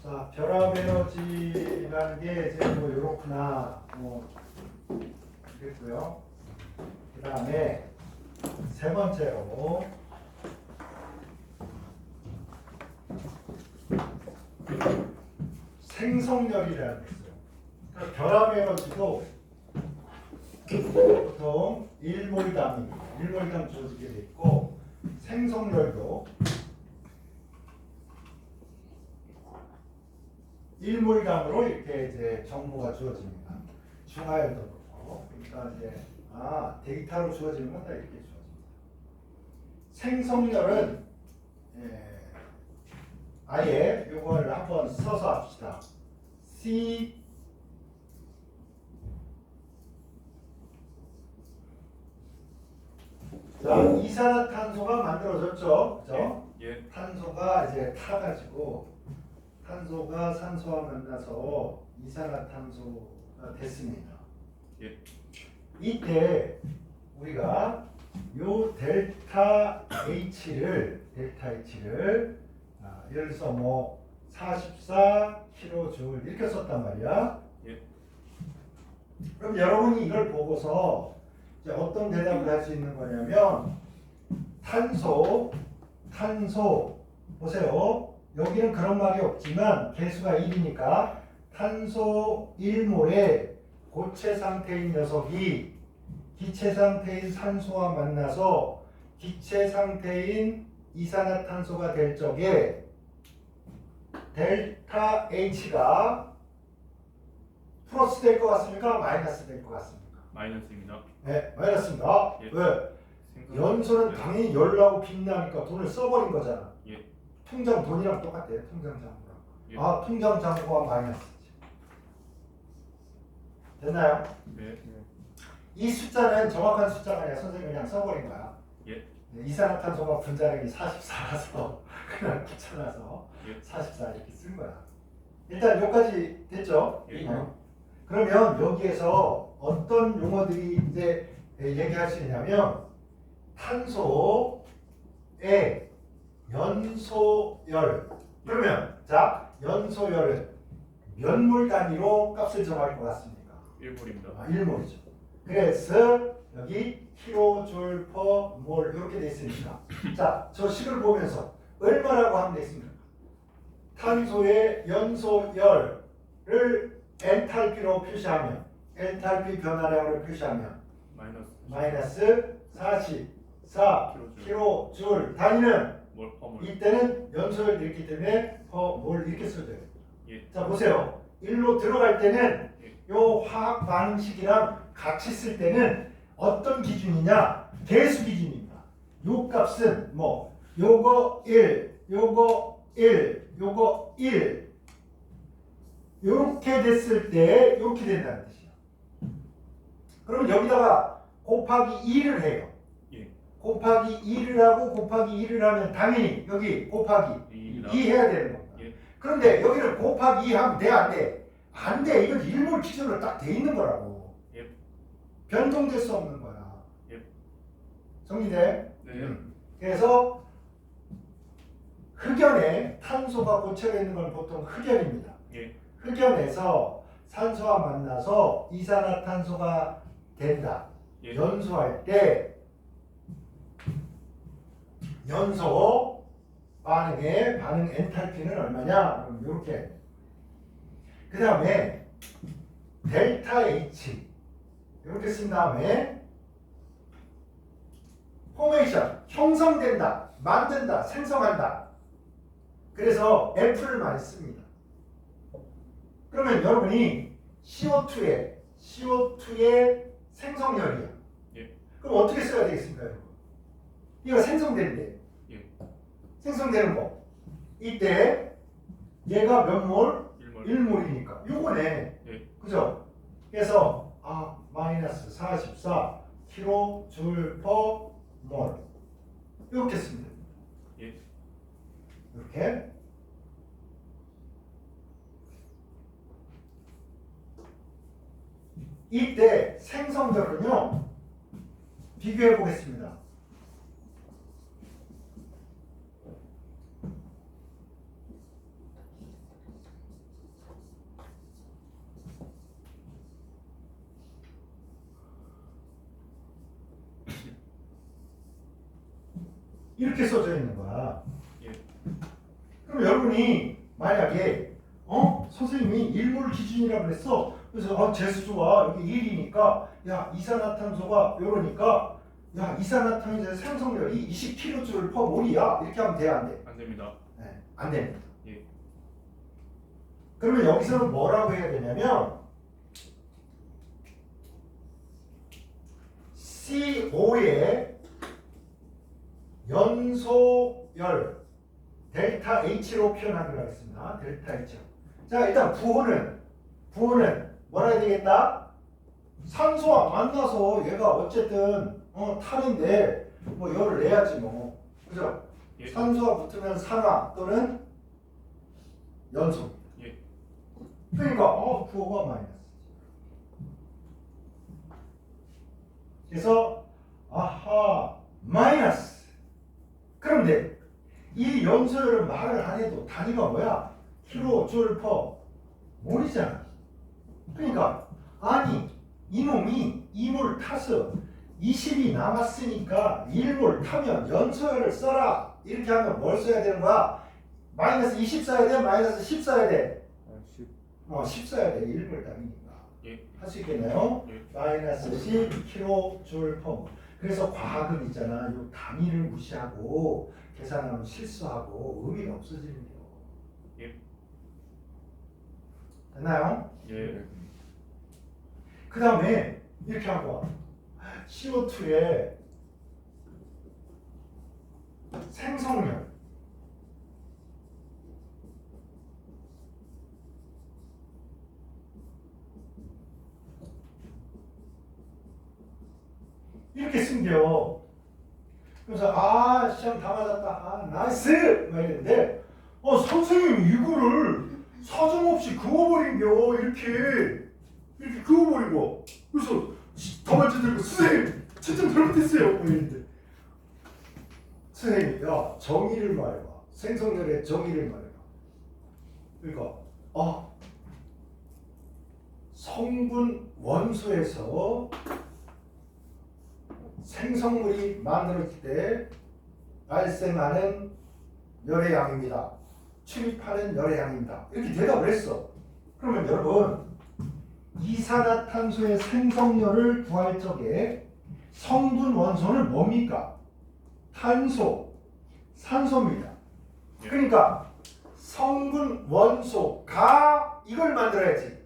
자, 결합 에너지라는 게 이제 뭐 요렇구나 뭐 그랬고요. 그 다음에 세 번째로 생성열이라는 게 있어요. 그러니까 결합 에너지도 보통 1몰당 주어지게 돼 있고 생성열도 1몰당으로 이렇게 이제 정보가 주어집니다. 중하열도 그렇고 그러니까 이제 데이터로 주어지는 건 다 이렇게 주어집니다. 생성열은 아예 이걸 한번 써서 합시다. C 자, 이산화탄소가 만들어졌죠, 그죠? 예. 탄소가 이제 타가지고 탄소가 산소와 만나서 이산화탄소가 됐습니다. 예. 이때 우리가 요 델타 H를 예를 들어서 뭐 44kJ 이렇게 썼단 말이야. 예. 그럼 여러분이 이걸 보고서 이제 어떤 대답을 할 수 있는 거냐면 탄소 보세요. 여기는 그런 말이 없지만 개수가 1이니까 탄소 1몰에 고체 상태인 녀석이 기체 상태인 산소와 만나서 기체 상태인 이산화탄소가 될 적에 델타 H가 플러스 될 것 같습니까? 마이너스 될 것 같습니까? 마이너스입니다. 네, 마이너스입니다. 예. 왜? 생성- 연소는 예. 당연히 열나고 빛나니까 돈을 써버린 거잖아. 예. 통장 돈이랑 똑같아요. 통장 잔고랑. 예. 통장 잔고가 마이너스지. 됐나요? 네. 이 숫자는 정확한 숫자가 아니라 선생님이 그냥 써버린 거야. 예. 이산화탄소가 분자량이 44라서 그냥 귀찮아서 예. 44 이렇게 쓴 거야. 일단 여기까지 됐죠? 예. 그러면 여기에서 어떤 용어들이 이제 얘기할 수 있냐면 탄소의 연소열. 그러면 자 연소열은 몇 몰 단위로 값을 정할 것 같습니까? 1몰입니다. 1몰이죠. 그래서 여기 킬로줄 퍼 몰 이렇게 돼 있으니까 자, 저 식을 보면서 얼마라고 하면 되겠습니까? 탄소의 연소열을 엔탈피로 표시하면 엔탈피 변화량으로 표시하면 마이너스 44kJ 단위는 몰. 이때는 연소열이 있기 때문에 퍼 몰 이렇게 써줘요. 예. 자 보세요. 1로 들어갈 때는 예. 요 화학 반응식이랑 같이 쓸 때는 어떤 기준이냐? 개수 기준입니다. 요 값은 뭐 요거 1, 요거 1, 요거 1 요렇게 됐을 때 요렇게 된다는 뜻이야. 그럼 여기다가 곱하기 2를 해요. 예. 곱하기 2를 하고 곱하기 2를 하면 당연히 여기 곱하기 2입니다. 2 해야 되는 겁니다. 예. 그런데 여기를 곱하기 2 하면 돼, 안 돼? 안 돼. 이건 1몰 기준으로 딱 돼 있는 거라고. 예. 변동될 수 없는 거야. 예. 정리돼? 네. 그래서 흑연에 탄소가 고체가 있는 건 보통 흑연입니다. 예. 흑연에서 산소와 만나서 이산화탄소가 된다. 예. 연소할 때 연소 반응의 반응 엔탈피는 얼마냐? 그럼 이렇게. 그 다음에 델타 H 이렇게 쓴 다음에 포메이션 형성된다, 만든다, 생성한다. 그래서 F를 많이 씁니다. 그러면 여러분이 CO2의 생성열이야. 예. 그럼 어떻게 써야 되겠습니까, 여러분? 이거 생성되는데. 예. 생성되는 거. 이때 얘가 몇 몰? 1몰. 1몰이니까. 요거네. 예. 그죠? 그래서 마이너스 44 kJ per 몰. 이렇게 쓰면 됩니다. 예. 이렇게. 이때 생성들은요. 비교해 보겠습니다. 이렇게 써져 있는 거야. 예. 그럼 여러분이 만약에 선생님이 일몰 기준이라고 그랬어. 그래서 재수 좋아. 여기 1이니까 야 이산화탄소가 이러니까 야 이산화탄소의 생성률이 20kJ/몰이야. 이렇게 하면 돼야 안 돼? 안 됩니다. 네, 안 됩니다. 예. 그러면 여기서는 뭐라고 해야 되냐면 CO2의 연소열 델타 H로 표현하기로 하겠습니다. 델타 H. 자 일단 부호는 뭐라 해야 되겠다? 산소와 만나서 얘가 어쨌든 탈인데 뭐 열을 내야지 뭐. 그죠? 예. 산소와 붙으면 산화 또는 연소. 예. 그러니까 부호가 마이너스. 그래서 아하 마이너스. 그런데 이 연소율은 말을 안 해도 단위가 뭐야? kJ/몰이잖아. 그러니까 아니 이놈이 2몰 타서 20이 남았으니까 1몰 타면 연소율을 써라. 이렇게 하면 뭘 써야 되는 거야? 마이너스 20 써야 돼? 마이너스 10 써야 돼? 10. 10 써야 돼. 1몰 따위니까. 예. 할 수 있겠나요? 예. 마이너스 10 kJ/몰. 그래서 과학은 있잖아. 이 단위를 무시하고 계산하면 실수하고 의미가 없어지는데요. 예. 됐나요? 예. 그 다음에 이렇게 하고 CO2의 생성률 이렇게 쓴겨. 그래서 시험 다 맞았다. 나이스! 막 이랬는데 선생님 이거를 사정없이 그어버린겨. 이렇게 그어버리고 그래서 답안지 들고 선생님 채점 잘못했어요. 뭐 이랬는데 선생님 야 정의를 말해봐. 생성률의 정의를 말해봐. 그러니까 성분 원소에서 생성물이 만들어질 때 발생하는 열의 양입니다. 출입하는 열의 양입니다. 이렇게 대답을 했어. 그러면 여러분 이산화탄소의 생성열을 구할 적에 성분 원소는 뭡니까? 탄소, 산소입니다. 그러니까 성분 원소가 이걸 만들어야지.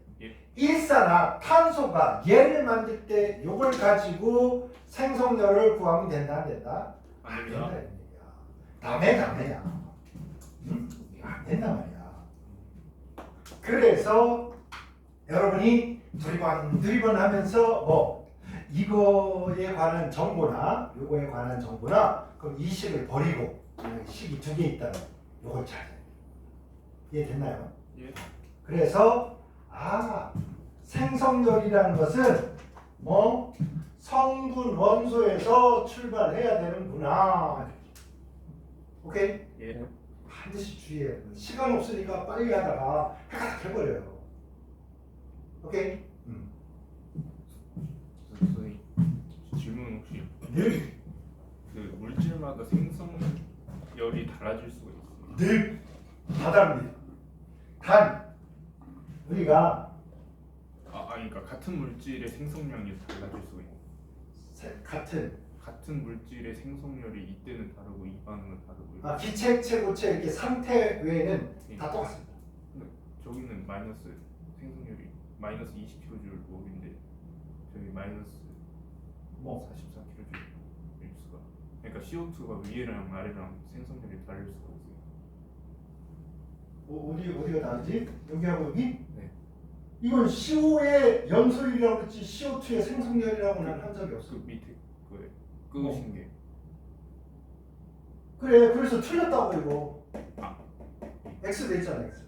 일산화탄소가 얘를 만들 때 이걸 가지고 생성열을 구하면 된다 안 된다? 안 됩니다. 다매야. 응? 안 된단 말이야. 그래서 여러분이 두리번 하면서 이거에 관한 정보나 요거에 관한 정보나 그럼 이 식을 버리고 식이 2개 있다면 요걸 찾아야 돼. 이해됐나요? 예. 그래서 생성열이라는 것은 성분 원소에서 출발해야 되는구나. 오케이? 예. 반드시 주의해야 돼. 시간 없으니까 빨리 하다가 헷갈려 해버려요. 오케이? 선생님 질문 혹시 늘 그 물질마다 생성열이 달라질 수가 있습니다. 늘 다 다릅니다. 단 우리가 그러니까 같은 물질의 생성량이 달라질 수가 있는. 같은 물질의 생성열이 이때는 다르고 이반은 다르고. 기체, 액체, 고체 이렇게 상태 외에는 예. 다 똑같습니다. 근데 저기는 마이너스 생성열이 마이너스 20kJ/몰인데 저기 마이너스 44kJ/일 수가. 그러니까 CO2가 위에랑 아래랑 생성열이 다를 수가 있어요. 어디가 다르지? 여기하고 여기? 네. 이건 CO2의 연소율이라고 그랬지 CO2의 생성열이라고는 한 적이 없어. 그 밑에 거에 끄신 게. 그래, 그래서 틀렸다고 이거. 아. X 돼 있잖아, X.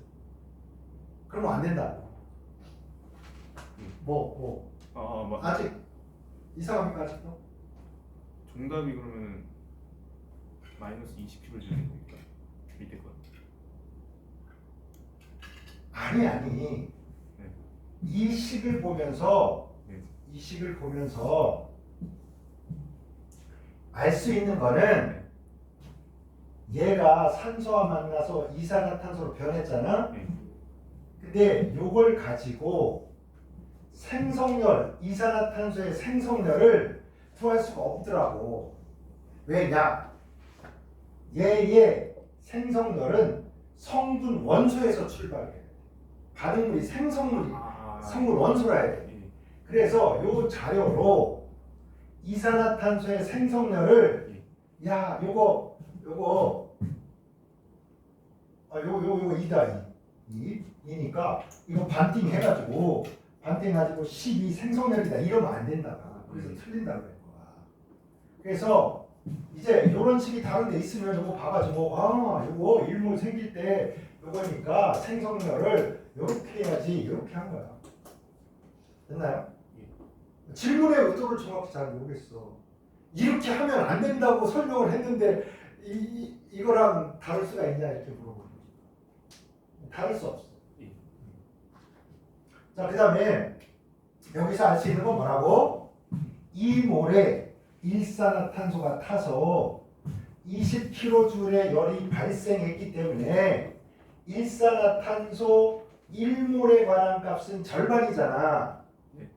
그러면 안 된다. 아직 이상합니까 아직도? 정답이 그러면 마이너스 20kg 되는 거니까 밑에 거. 아니. 네. 이 식을 보면서 네. 알 수 있는 거는 얘가 산소와 만나서 이산화탄소로 변했잖아. 네. 근데 요걸 가지고 생성열, 이산화탄소의 생성열을 구할 수가 없더라고. 왜냐? 얘의 생성열은 성분 원소에서 출발해. 반응물이 생성물이 성분 원소라 해야 돼. 예. 그래서 요 자료로 이산화탄소의 생성열을 요거 이다 2니까 이거 반띵해가지고 12 생성열이다 이러면 안 된다. 그래서 틀린다고 그럴 거야. 그래서 이제 이런 식이 다른 데 있으면 요거 봐가지고 요거 일몰 생길 때 요거니까 생성열을 요렇게 해야지 이렇게 한 거야. 됐나요? 질문의 의도를 정확히 잘 모르겠어. 이렇게 하면 안 된다고 설명을 했는데 이거랑 다를 수가 있냐 이렇게 물어보는 거지. 다를 수 없어. 자, 그 다음에 여기서 알 수 있는 건 뭐라고? 이 몰에 일산화탄소가 타서 20kJ의 열이 발생했기 때문에 일산화탄소 1몰에 관한 값은 절반이잖아.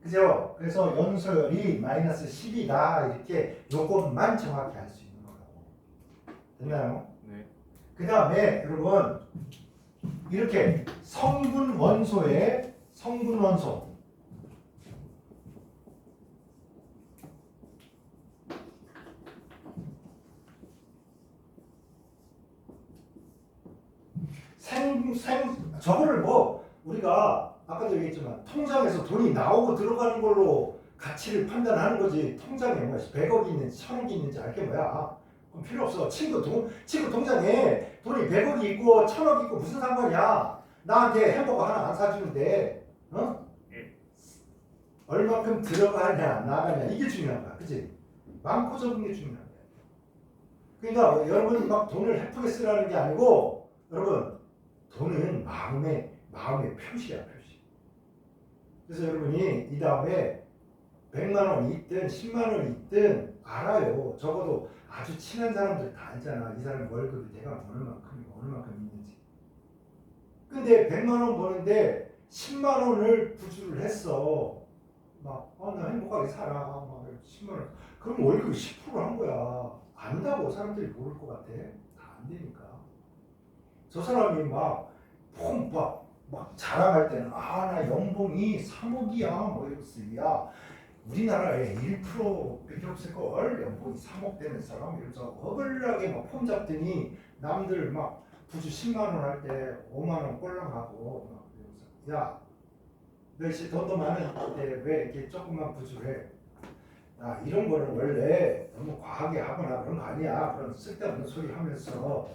그죠? 그래서 연소열이 마이너스 10이다. 이렇게 요것만 정확히 알 수 있는 거라고. 됐나요? 네. 그 다음에 여러분 이렇게 성분 원소에 성분 원소 저거를 뭐 우리가 아까도 얘기했지만 통장에서 돈이 나오고 들어가는 걸로 가치를 판단하는 거지. 통장에 뭐 100억이 있는지 1000억이 있는지 알게 뭐야. 그럼 필요 없어. 친구 통장에 돈이 100억이 있고 1000억이 있고 무슨 상관이야. 나한테 햄버거 하나 안 사주는데 얼마큼 들어가냐 나가냐 이게 중요한 거야. 그치? 많고 적은 게 중요한 거야. 그러니까 여러분 막 돈을 헤프게 쓰라는 게 아니고 여러분 돈은 마음의 표시야, 표시. 그래서 여러분이 이 다음에 100만 원이 있든 10만 원이 있든 알아요. 적어도 아주 친한 사람들 다 알잖아. 이 사람 월급이 내가 어느 만큼 있는지. 근데 100만 원 버는데 10만 원을 부주를 했어. 나 행복하게 살아. 막 10만 원. 그럼 월급이 10%한 거야. 안다고 사람들이 모를 것 같아. 다 안 되니까. 저 사람이 막 자랑할 때는 나 연봉이 3억이야 뭐 이러면서 야 우리나라에 1%밖에 없을걸 연봉이 3억 되는 사람 이러면서 어글하게 막 폼 잡더니 남들 막 부주 10만 원 할 때 5만 원 꼴랑하고 막 이러면서 야 너 이제 돈도 많은데 왜 이렇게 조금만 부주를 해? 이런 거는 원래 너무 과하게 하거나 그런 거 아니야. 그런 쓸데없는 소리 하면서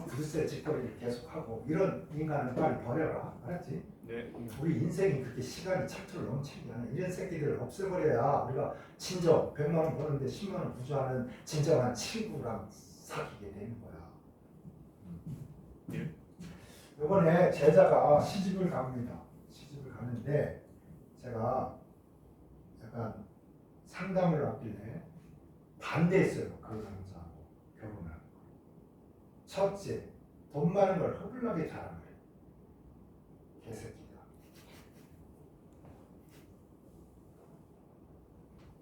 부르세 짓거리를 계속하고 이런 인간은 빨리 버려라. 알았지? 네. 우리 인생이 그렇게 시간이 차트로 넘치는 게 아니야. 이런 새끼들을 없애버려야 우리가 진정 100만 원 버는데 10만 원 부주하는 진정한 친구랑 사귀게 되는 거야. 이번에 제자가 시집을 갑니다. 시집을 가는데 제가 약간 상담을 하길래 반대했어요. 그 남자하고 결혼을. 첫째, 돈 많은 걸 허블나게 잘하는 거예요. 개새끼다.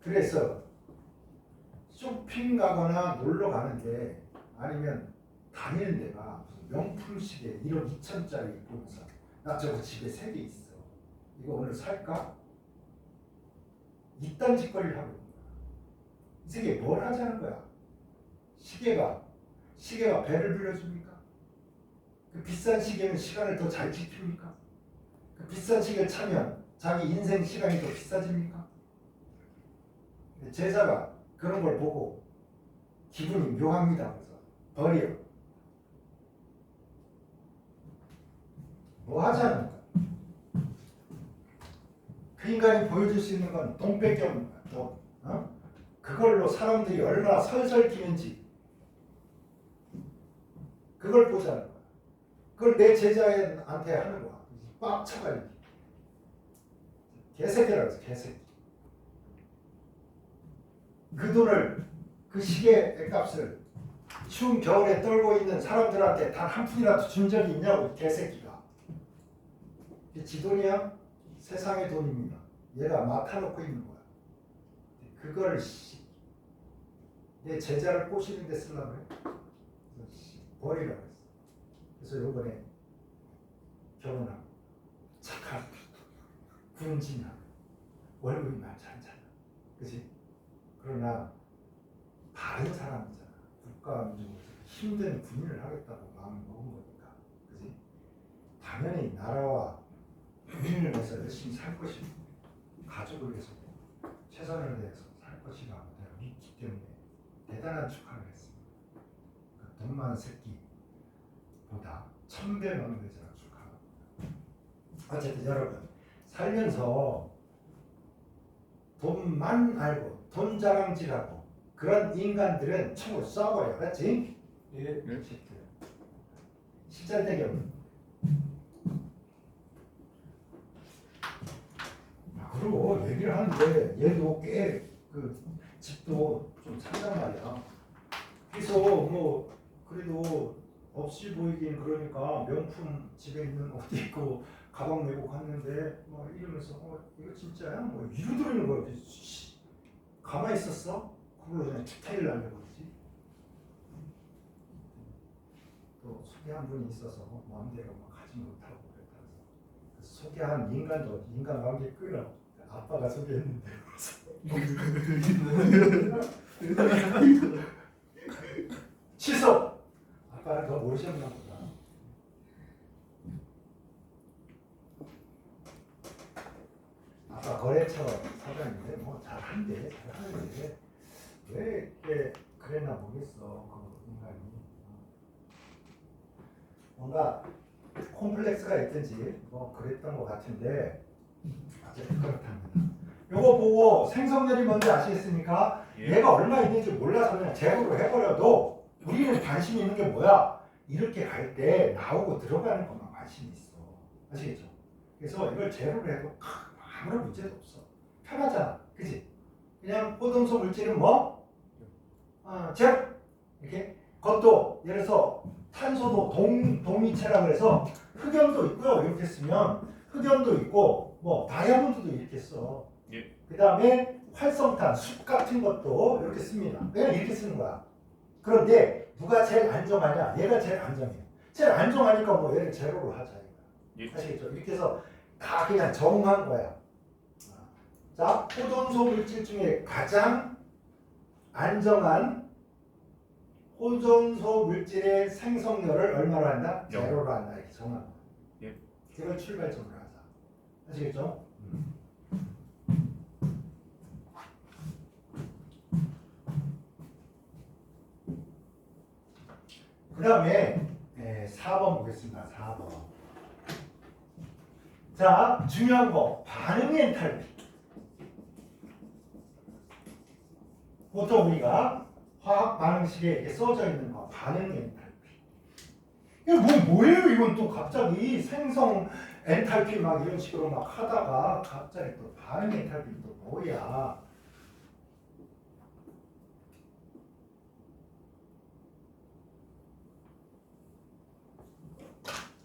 그래서 쇼핑 가거나 놀러 가는데 아니면 다니는 데가 무슨 명품 시계 1억 2천짜리 입고 오면서 나 저거 집에 3개 있어. 이거 오늘 살까? 이딴 짓거리를 하고 있는 거야. 이 새끼 뭘 하자는 거야? 시계가 배를 불려줍니까? 그 비싼 시계는 시간을 더 잘 지킵니까? 그 비싼 시계를 차면 자기 인생 시간이 더 비싸집니까? 제자가 그런 걸 보고 기분이 묘합니다. 그래서 버려. 뭐 하자는 거야? 그 인간이 보여줄 수 있는 건 돈밖에 없는 거야. 돈. 그걸로 사람들이 얼마나 설설기는지 그걸 보자는 거야. 그걸 내 제자한테 하는 거야. 빡 쳐가지고. 개새끼라고 해서 개새끼. 그 돈을 그 시계 값을 추운 겨울에 떨고 있는 사람들한테 단 한 푼이라도 준 적이 있냐고 이 개새끼가. 이게 지 돈이야? 세상의 돈입니다. 얘가 맡아놓고 있는 거야. 그걸 내 제자를 꼬시는 데 쓰려고 해. 버리라고 했어. 그래서 요번에 결혼하고 착한 군인하고 월급이 많지 않잖아. 그치? 그러나 다른 사람이잖아. 국가민족에서 힘든 군인을 하겠다고 마음을 먹은 거니까. 그치? 당연히 나라와 국민을 위해서 열심히 살 것이고 가족을 위해서 최선을 다해서 살 것이라고 내가 믿기 때문에 대단한 축하를 했습니다. 그 돈 많은 새끼보다 1000배 많은 회사를 축하합니다. 어쨌든 여러분 살면서 돈만 알고 돈 자랑질하고 그런 인간들은 천국 쏴버려. 그렇지? 예. 실전적이 없는. 그리고 얘기를 하는데 얘도 꽤 그 집도 좀 산단 말이야. 그래서 뭐 그래도 없이 보이긴 그러니까 명품 집에 있는 옷 입고 가방 메고 갔는데 뭐 이러면서 이거 진짜야? 뭐 이러더라는 거야. 가만히 있었어? 그걸로 그냥 디테일 날려버리지. 또 소개한 분이 있어서 마음대로 막 가지 못하고 그랬다서 소개한 인간도 인간관계 끌어. 아빠가 소개했는데 취소. 아빠는 더 모르셨나 보다. 아빠 거래처 사장인데 뭐 잘하는데 왜 이렇게 그랬나 모르겠어. 그 인간이 뭔가 콤플렉스가 있든지 뭐 그랬던 것 같은데 어쨌든 그렇답니다. 요거 보고 생성열이 뭔지 아시겠습니까? 예. 얘가 얼마 있는지 몰라서 그냥 제로로 해버려도 우리는 관심 있는 게 뭐야? 이렇게 갈 때 나오고 들어가는 것만 관심이 있어. 아시겠죠? 그래서 이걸 제로로 해도 아무런 문제도 없어. 편하잖아. 그치? 그냥 포동소 물질은 뭐? 제로! 이렇게. 그것도 예를 들어서 탄소도 동위체라 그래서 흑연도 있고요. 이렇게 쓰면 흑연도 있고 뭐 다이아몬드도 이렇게 써. 예. 그 다음에 활성탄, 숲 같은 것도 이렇게 씁니다. 그냥 이렇게 쓰는 거야. 그런데 누가 제일 안정하냐? 얘가 제일 안정해. 제일 안정하니까 뭐 얘를 제로로 하자. 예. 아시겠죠? 이렇게 해서 다 그냥 정한 거야. 자, 호전소 물질 중에 가장 안정한 호전소 물질의 생성률을 얼마로 한다? 제로로 한다. 이렇게 정한 거야. 예. 이걸 출발점으로 하자. 아시겠죠? 그 다음에 4번 보겠습니다. 4번. 자, 중요한 거 반응 엔탈피. 보통 우리가 화학 반응식에 이렇게 써져 있는 거 반응 엔탈피. 이거 뭐예요? 이건 또 갑자기 생성 엔탈피 막 이런 식으로 막 하다가 갑자기 또 반응 엔탈피 또 뭐야?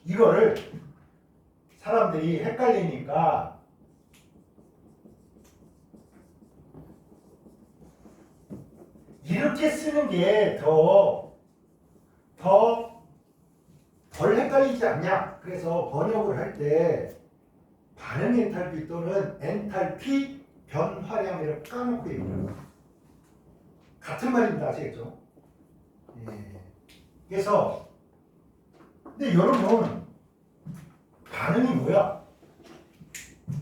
이거를 사람들이 헷갈리니까 이렇게 쓰는 게 덜 헷갈리지 않냐? 그래서 번역을 할 때 반응 엔탈피 또는 엔탈피 변화량을 까놓고 얘기해요. 같은 말입니다. 아시겠죠? 예. 그래서 근데 여러분 반응이 뭐야?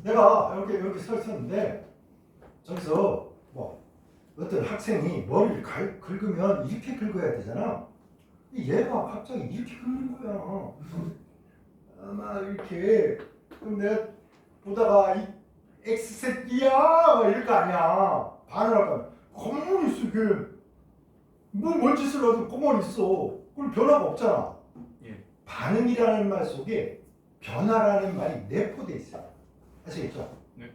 내가 이렇게 서 있었는데 저기서 뭐 어떤 학생이 머리를 긁으면 이렇게 긁어야 되잖아. 얘가 갑자기 이렇게 긁는 거야. 아마 이렇게. 그럼 내가 보다가 이 X새끼야 이럴 거 아니야. 반을 할까? 가만히 있어. 이게 뭔 짓을 해도 가만히 있어. 그럼 변화가 없잖아. 예. 반응이라는 말 속에 변화라는 말이 내포되어 있어요. 아시겠죠? 네.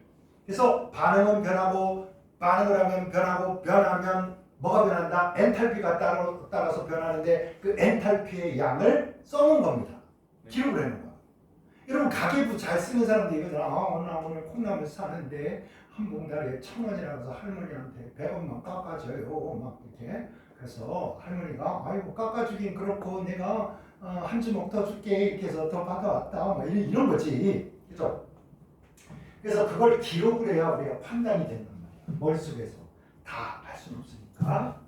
그래서 반응은 변하고 반응을 하면 변하고 변하면 뭐가 변한다? 엔탈피가 따라서 변하는데 그 엔탈피의 양을 써놓은 겁니다. 기록을 해놓은 거야. 여러분 가계부 잘 쓰는 사람들 이거잖아. 나 오늘 콩나물 사는데 한 봉다리에 1,000원이라서 할머니한테 100원만 깎아줘요. 막 이렇게. 그래서 할머니가 아이고 깎아주긴 그렇고 내가 한 주먹 더 줄게 이렇게 해서 더 받아왔다. 뭐 이런 거지. 그죠? 그래서 그걸 기록을 해야 우리가 판단이 된단 말이야. 머릿속에서 다 할 수는 없으니까.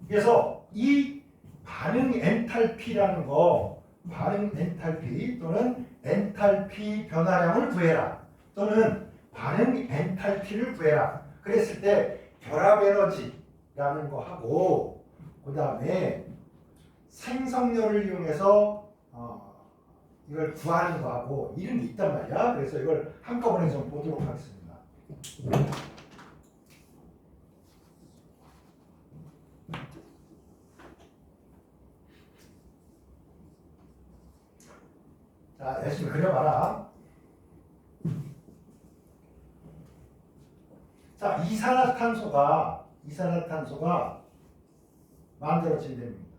그래서 이 반응 엔탈피라는 거, 반응 엔탈피 또는 엔탈피 변화량을 구해라 또는 반응 엔탈피를 구해라. 그랬을 때 결합 에너지라는 거 하고 그 다음에 생성료를 이용해서 이걸 구하는 거하고 이런 게 있단 말이야. 그래서 이걸 한꺼번에 좀 보도록 하겠습니다. 자, 열심히 그려봐라. 자, 이산화탄소가 만들어진답니다.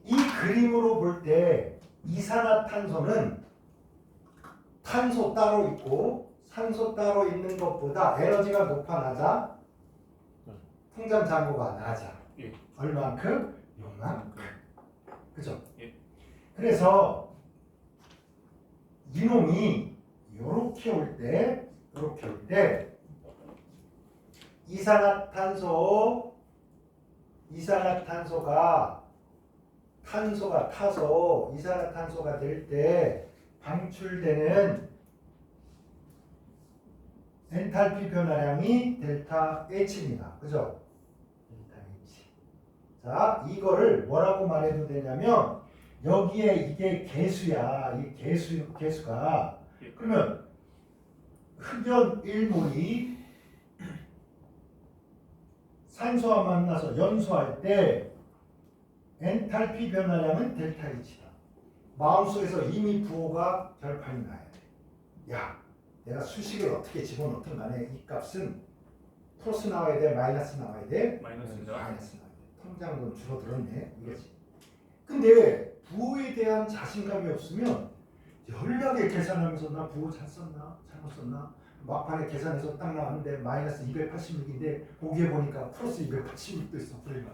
이 그림으로 볼 때 이산화탄소는 탄소 따로 있고 산소 따로 있는 것보다 에너지가 높아 낮아? 통장 잔고가 낮아. 예. 얼만큼? 요만큼. 그죠? 예. 그래서 이놈이 요렇게 올 때 이산화탄소가 탄소가 타서 이산화탄소가 될 때 방출되는 엔탈피 변화량이 델타 H입니다. 그죠? 델타 H. 자, 이거를 뭐라고 말해도 되냐면 여기에 이게 개수야. 이 개수가 그러면 흡연 1몰이 산소와 만나서 연소할 때 엔탈피 변화량은 델타 H다. 마음속에서 이미 부호가 결판이 나야 돼. 야, 내가 수식을 어떻게 집어넣든 간에 이 값은 플러스 나와야 돼, 마이너스 나와야 돼? 마이너스입니다. 마이너스 나와야 돼. 통장돈 줄어들었네. 이거지. 근데 부호에 대한 자신감이 없으면 연락에 계산하면서 나 부호 잘 썼나? 잘못 썼나? 막판에 계산해서 딱 나왔는데 마이너스 286인데 보기에 보니까 플러스 286도 있어. 그러니까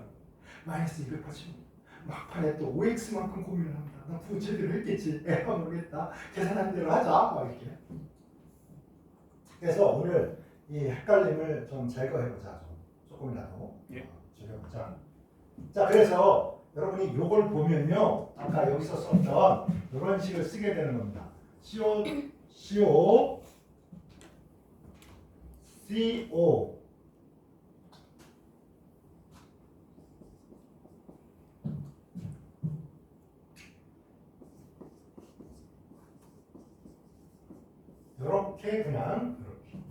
마이너스 286. 막판에 또 OX만큼 고민을 합니다. 나 부호 제대로 했겠지. 에라 모르겠다. 계산한 대로 하자. 막 이렇게. 그래서 오늘 이 헷갈림을 좀 제거해보자. 조금이라도 줄여보자. 자, 그래서 여러분이 이걸 보면요, 아까 여기서 썼던 이런 식을 쓰게 되는 겁니다. CO 이렇게 그냥 이렇게.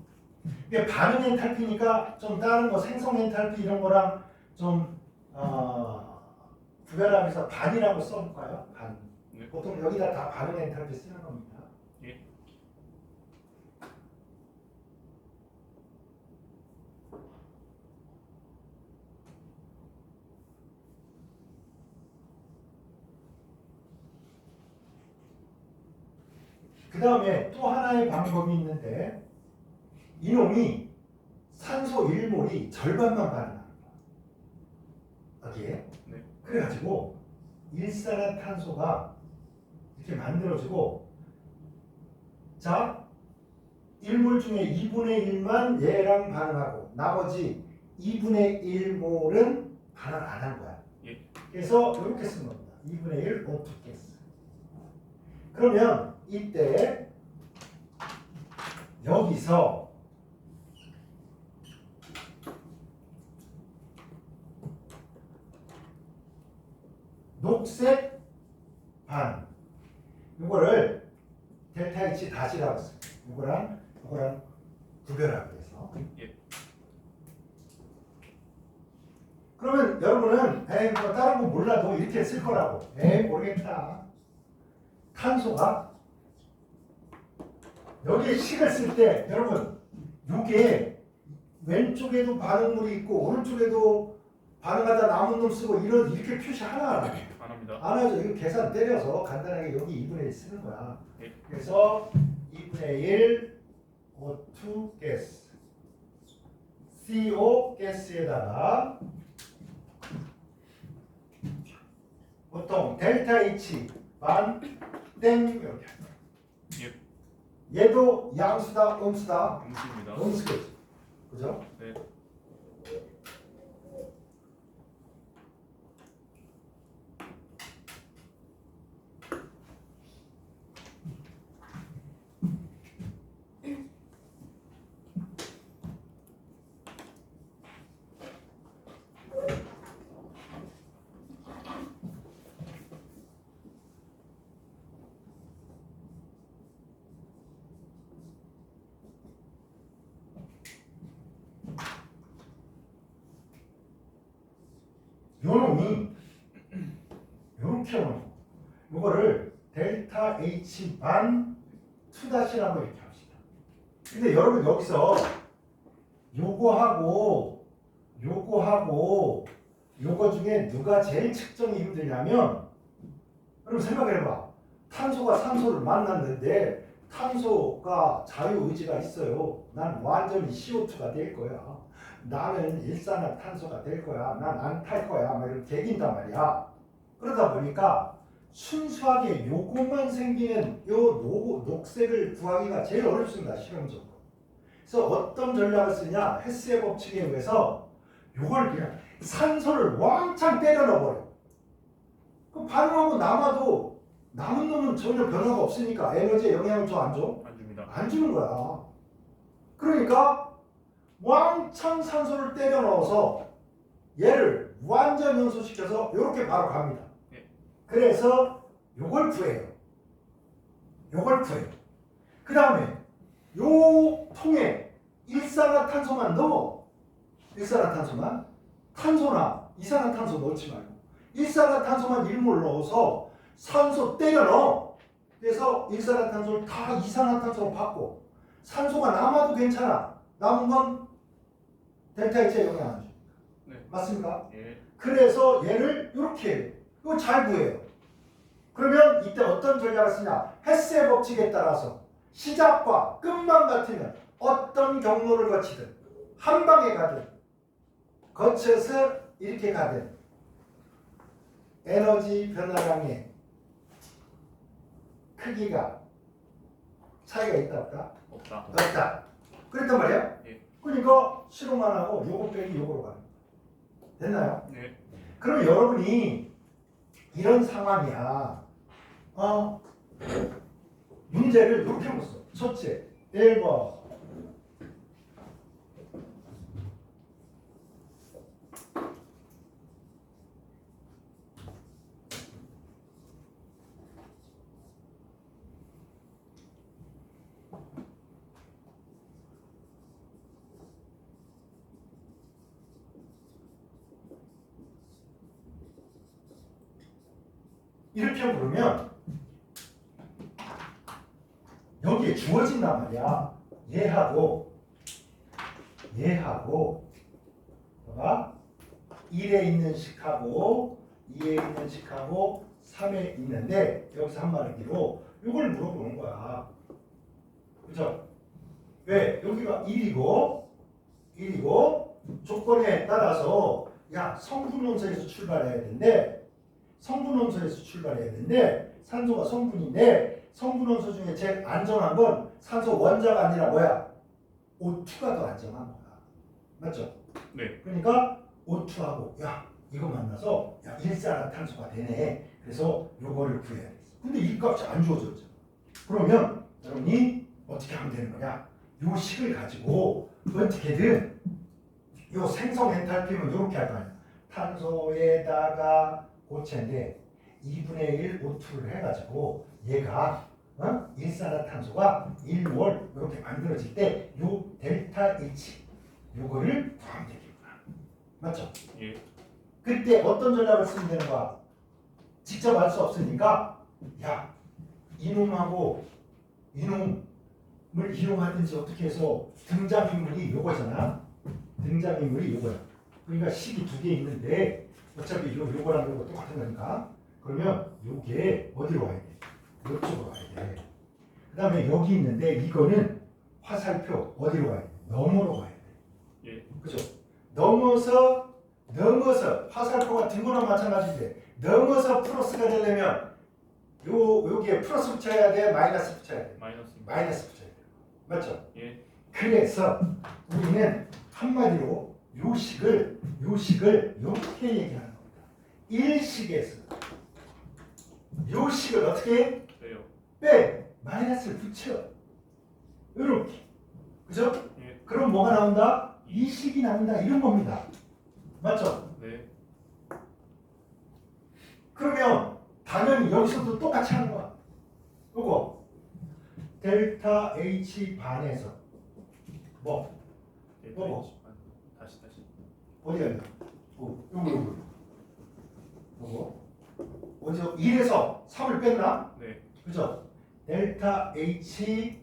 이게 반응 엔탈피니까 좀 다른 거 생성 엔탈피 이런 거랑 좀 구별하면서 반이라고 써볼까요? 반. 네. 보통 여기다 다 반응 엔탈피 쓰는 겁니다. 예. 그 다음에 또 하나의 방법이 있는데 이놈이 산소 1몰이 절반만 반응합니다. 여기에. 네. 그래가지고 일산화탄소가 이렇게 만들어지고 자 1몰 중에 2분의 1만 얘랑 반응하고 나머지 2분의 1몰은 반응 안 한 거야. 예. 그래서 이렇게 쓴 겁니다. 2분의 1 O2 가스. 그러면 이때 여기서 녹색 반 이거를 델타 H 다시라고 써요. 이거랑 구별하기 위해서. 예. 그러면 여러분은 에이 뭐 다른 거 몰라도 이렇게 쓸 거라고. 에이 모르겠다. 탄소가 여기에 식을 쓸 때 여러분 이게 왼쪽에도 반응물이 있고 오른쪽에도 반응하다 남은 놈 쓰고 이렇게 표시 하나 안 해요. 안 합니다. 안 하죠. 이거 계산 때려서 간단하게 여기 2분의 1 쓰는 거야. 네. 그래서 2분의 1 O2 가스 CO 가스에다가 보통 델타 H 반땡 이렇게 합니다. 얘도 양수다 음수다 음수입니다. 음수겠지. 그죠? 네. 요놈이 요렇게 오는 거. 요거를 델타 H 반 2-라고 이렇게 합시다. 근데 여러분 여기서 요거하고 요거 중에 누가 제일 측정이 힘드냐면 여러분 생각해봐. 탄소가 산소를 만났는데 탄소가 자유의지가 있어요. 난 완전히 CO2가 될 거야. 나는 일산화탄소가 될 거야. 난 안 탈 거야. 막 이렇게 개긴단 말이야. 그러다 보니까 순수하게 요것만 생기는 요 녹색을 구하기가 제일 어렵습니다. 실험적으로. 그래서 어떤 전략을 쓰냐? 헤스의 법칙에 의해서 요걸 그냥 산소를 왕창 때려 넣어버려. 그 반응하고 남아도 남은 놈은 전혀 변화가 없으니까 에너지에 영향을 줘 안 줘? 안 줍니다. 안 주는 거야. 그러니까 왕창 산소를 때려 넣어서 얘를 완전 연소시켜서 이렇게 바로 갑니다. 네. 그래서 요걸 구해요. 그 다음에 요 통에 일산화탄소만 넣어. 탄소나 이산화탄소 넣지 말고 일산화탄소만 1몰 넣어서 산소 때려 넣어. 그래서 일산화탄소를 다 이산화탄소로 바꿔. 산소가 남아도 괜찮아. 남은 건 델타 H에 영향 안 줘. 네. 맞습니까? 예. 그래서 얘를 이렇게 해요. 이거 잘 구해요. 그러면 이때 어떤 전략을 쓰냐? 헤스의 법칙에 따라서 시작과 끝만 같으면 어떤 경로를 거치든 한 방에 가든 거쳐서 이렇게 가든 에너지 변화량의 크기가 차이가 있다 없다? 없다. 없다. 그랬단 말이야? 예. 그러니까 실험만 하고 요거 빼기 요거로 가는 거야. 됐나요? 네. 그럼 여러분이 이런 상황이야. 문제를 이렇게 해봤어. 첫째, 1번. 이렇게 부르면 여기에 주어진단 말이야. 얘하고 봐봐. 1에 있는 식하고 2에 있는 식하고 3에 있는데 여기서 한마디로 이걸 물어보는 거야. 그죠? 왜? 여기가 1이고 조건에 따라서 야 성분원소에서 출발해야 되는데 산소가 성분인데 성분원소 중에 제일 안전한 건 산소 원자가 아니라 뭐야? O2가 더 안전한 거야. 맞죠? 네. 그러니까 O2하고 야 이거 만나서 야 일산화탄소가 되네. 그래서 요거를 구해야겠어. 근데 이 값이 안 주어졌죠. 그러면 여러분이 어떻게 하면 되는 거냐? 요 식을 가지고 어떻게든 요 생성 엔탈피는 이렇게 할 거 아니야. 탄소에다가 고체인데 2분의 1 O2를 해가지고 얘가 일산화탄소가 1몰 이렇게 만들어질 때 요 델타 H 요거를 구하면 되겠구나. 맞죠? 예. 그때 어떤 전략을 쓰면 되는 거야? 직접 알 수 없으니까 야 이놈하고 이놈을 이용하든지 어떻게 해서 등장인물이 요거잖아. 등장인물이 요거야. 그러니까 식이 두 개 있는데 어차피 요거랑 요거 똑같은 거니까 그러면 요게 어디로 와야 돼? 이쪽으로 와야 돼. 그 다음에 여기 있는데 이거는 화살표 어디로 가야 돼? 넘어로 가야 돼. 예. 그죠? 넘어서 화살표 같은 거랑 마찬가지인데 넘어서 플러스가 되려면 여기에 플러스 붙여야 돼? 마이너스 붙여야 돼? 마이너스입니다. 마이너스 붙여야 돼. 맞죠? 예. 그래서 우리는 한마디로 요 식을 이렇게 얘기하는 겁니다. 일식에서 요 식을 어떻게 빼요. 빼 마이너스를 붙여 이렇게 그죠? 예. 그럼 뭐가 나온다? 이 식이 나온다 이런 겁니다. 맞죠? 네. 그러면 당연히 여기서도 똑같이 하는 거야. 요거 델타 H 반에서 뭐 뭐? 다시. 어디 갔냐? 요거 어디서 1에서 3을 뺐나? 네. 그죠? 델타 H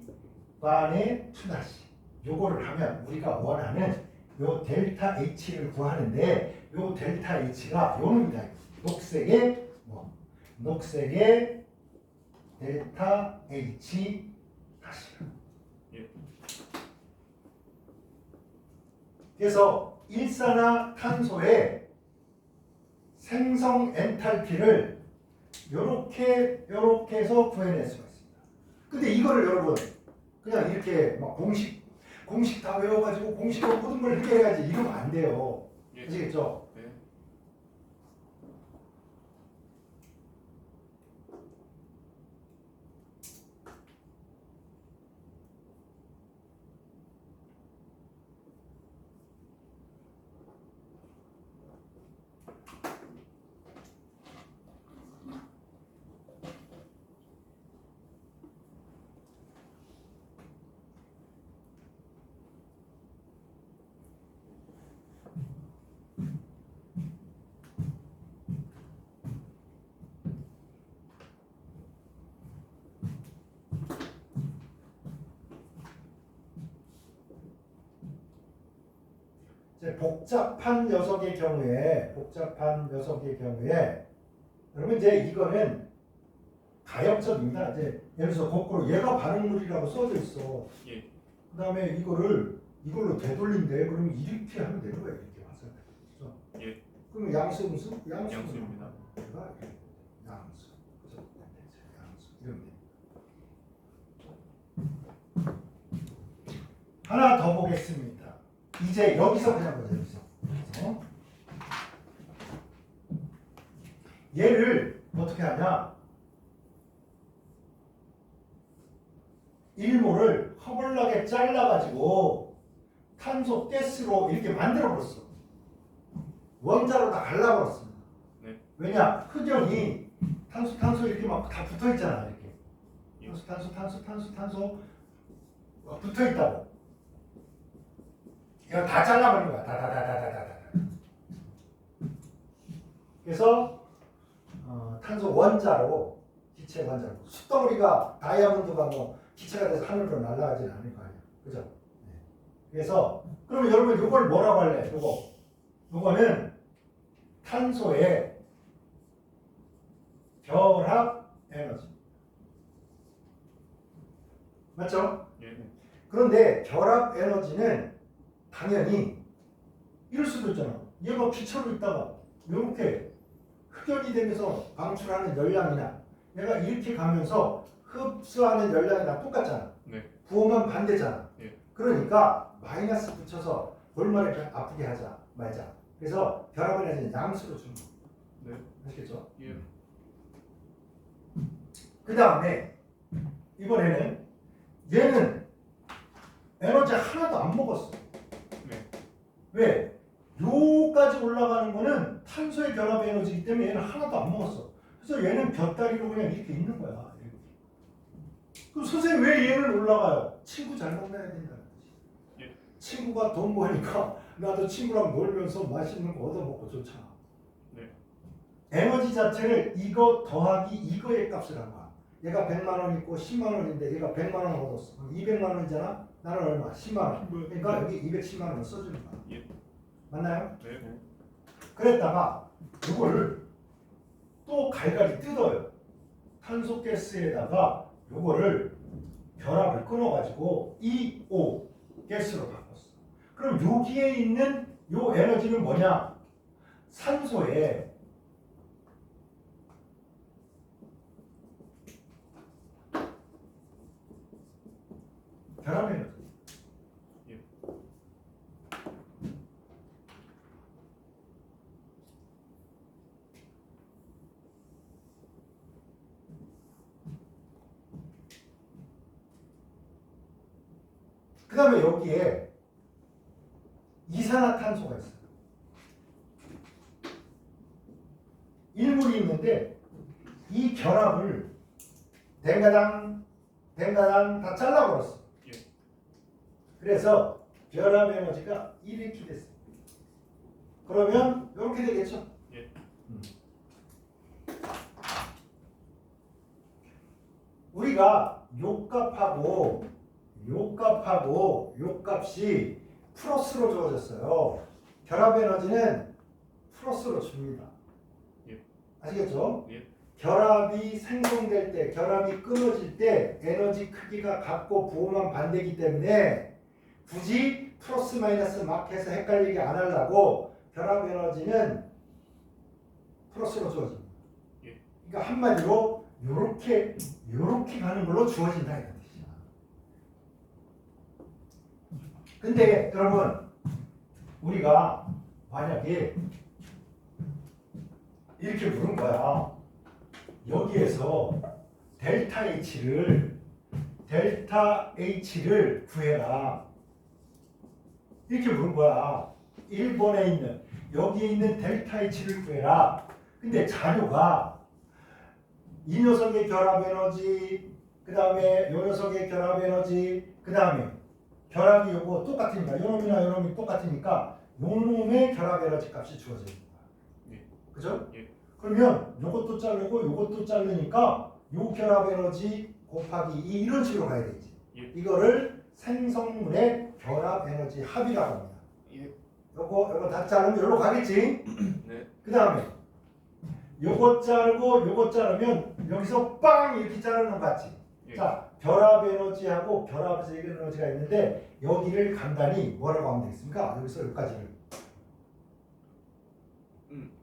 반의 2다시 요거를 하면 우리가 원하는 요 델타 H를 구하는데 요 델타 H가 요놈이다. 녹색의 델타 H 다시. 예. 그래서 일산화탄소의 생성 엔탈피를 요렇게 해서 구해낼 수가 있습니다. 근데 이거를 여러분 그냥 이렇게 막 공식 다 외워가지고 공식으로 모든 걸 해결해야지 이러면 안 돼요. 예. 아시겠죠? 네. 이제 복잡한 녀석의 경우에 여러분 이제 이거는 가역적입니다. 이제 예를 들어서 거꾸로 얘가 반응물이라고 써져 있어. 예. 그 다음에 이걸로 되돌린대. 그러면 이렇게 하면 되는 거야. 이렇게 와서. 그죠? 예. 그럼 양수 무슨? 양수입니다. 얘가 양수. 그죠? 양수. 이러면 돼. 하나 더 보겠습니다. 이제 여기서 그냥 보자. 여기서. 얘를 어떻게 하냐? 1몰을 허벌나게 잘라가지고 탄소 가스로 이렇게 만들어버렸어. 원자로 다 갈라버렸습니다. 네. 왜냐? 흑연이 탄소 이렇게 막 다 붙어있잖아. 이렇게 예. 탄소 붙어있다고. 이거 다 잘라버린 거야. 다. 그래서 탄소 원자로 기체 원자로 숯덩어리가 다이아몬드가 뭐 기체가 돼서 하늘로 날아가지는 않을 거 아니야. 그죠? 네. 그래서 그러면 여러분 이걸 뭐라고 할래? 요거는 탄소의 결합 에너지. 맞죠? 예. 그런데 결합 에너지는 당연히 이럴 수도 있잖아. 얘가 기체로 있다가 이렇게 흡연이 되면서 방출하는 열량이나 얘가 이렇게 가면서 흡수하는 열량이랑 똑같잖아. 네. 부호만 반대잖아. 예. 그러니까 마이너스 붙여서 골반을 아프게 하자 말자. 그래서 결합 에너지는 양수로 주는 거. 네. 아시겠죠? 예. 그 다음에 이번에는 얘는 에너지 하나도 안 먹었어. 네. 왜? 요까지 올라가는 거는 탄소의 결합 에너지이기 때문에 얘는 하나도 안 먹었어. 그래서 얘는 곁다리로 그냥 이렇게 있는 거야. 이렇게. 그럼 선생님 왜 얘는 올라가요? 친구 잘 만나야 된다는 거지. 예. 친구가 돈 버니까 나도 친구랑 놀면서 맛있는 거 얻어먹고 좋잖아. 에너지 자체를 이거 더하기 이거의 값을 한 거야. 얘가 100만 원 있고 10만 원인데 얘가 100만 원 얻었어. 그럼 200만 원이잖아. 나는 얼마? 10만 원. 그러니까 여기 210만 원을 써주는 거야. 예. 맞나요? 네. 그랬다가 이거를 또 갈갈이 뜯어요. 탄소가스에다가 요거를 결합을 끊어가지고 EO 가스로 바꿨어. 그럼 여기에 있는 요 에너지는 뭐냐? 산소에 결합 에너지. 예. 그 다음에 여기에 이산화탄소가 있어요. 일물이 있는데 이 결합을 댕가당 다 잘라버렸어. 예. 그래서 결합 에너지가 이렇게 됐어요. 그러면 이렇게 되겠죠? 예. 우리가 요 값이 플러스로 주어졌어요. 결합 에너지는 플러스로 줍니다. 예. 아시겠죠? 예. 결합이 생성될 때, 결합이 끊어질 때 에너지 크기가 같고 부호만 반대이기 때문에 굳이 플러스 마이너스 막 해서 헷갈리게 안 하려고 결합 에너지는 플러스로 주어집니다. 예. 그러니까 한마디로 요렇게 가는 걸로 주어진다 이런 뜻이야. 근데 여러분 우리가 만약에 이렇게 물은 거야. 여기에서 델타 H를 구해라. 이렇게 물은 거야. 1번에 있는 여기에 있는 델타 H를 구해라. 근데 자료가 이 녀석의 결합 에너지, 그 다음에 이 녀석의 결합 에너지, 그 다음에 결합이 요거 똑같으니까 요 놈이나 요 놈이 똑같으니까 요 놈의 결합 에너지 값이 주어지는 거야. 예. 그죠? 예. 그러면 요것도 자르고 요것도 자르니까 요 결합 에너지 곱하기 2 이런 식으로 가야 되지. 예. 이거를 생성물의 결합 에너지 합이라고 합니다. 예. 요거 다 자르면 요로 가겠지? 네. 그 다음에 요것 자르고 요것 자르면 여기서 빵 이렇게 자르는 거 같지? 예. 자, 결합 에너지하고 결합 에너지가 있는데 여기를 간단히 뭐라고 하면 되겠습니까? 여기서 여기까지를.